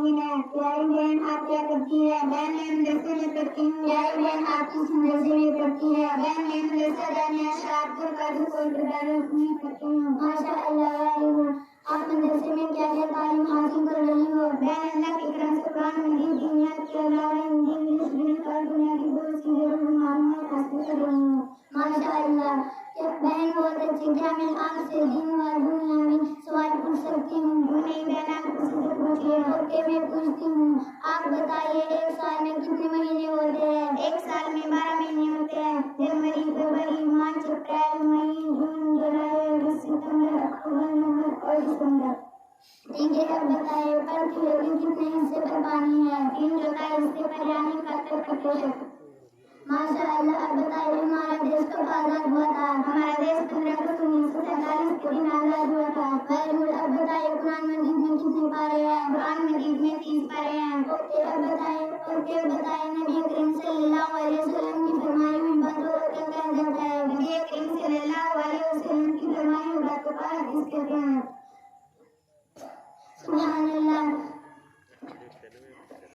मोमिन है। प्यारी बहन आप क्या करती है? बहन मैं मदरसे में पढ़ती हूँ। प्यारी बहन आप किस मदरसे में पढ़ती है? बहन मैं मदरसा जामिया शाहपुर कादरपुर में पढ़ती हूँ। माशाअल्लाह आप मदरसे में क्या क्या तालीम हासिल कर रही हो? बहन अल्लाह के करम से कुरान मजीद दुनिया के अलावा हिंदी इंग्लिश गणित और दुनिया की बहुत सी जरूरी मालूमात हासिल कर रही हूँ। माशाअल्लाह बहन बहुत अच्छी। क्या मैं आपसे दिन और दुनिया में सवाल पूछ सकती हूँ? नहीं बहन आप किसी से पूछिए। ओके मैं पूछती हूँ। आप बताइए एक साल में कितने महीने होते हैं? एक साल में 12 महीने होते हैं। जनवरी फरवरी मार्च अप्रैल मई जून जुलाई अगस्त सितंबर अक्टूबर नवंबर और दिसंबर। ठीक है अब बताइए पृथ्वी कितने हिस्से पर पानी है? 3/4 हिस्से पर यानी 71%। माशाअल्लाह अब बताइए हमारा देश कब आजाद हुआ था? हमारा देश 15 अगस्त 1947 के दिन आजाद हुआ था। अब बताइए कुरान मजीद में कितने पारे हैं? कुरान मजीद में 30 पारे हैं। अब बताइए नबी करीम सल्लल्लाहु अलैहि वसल्लम की फरमाई हुई बातों को क्या कहा जाता है? नबी करीम सल्लल्लाहु अलैहि वसल्लम की फरमाई हुई बातों को हदीस कहते हैं।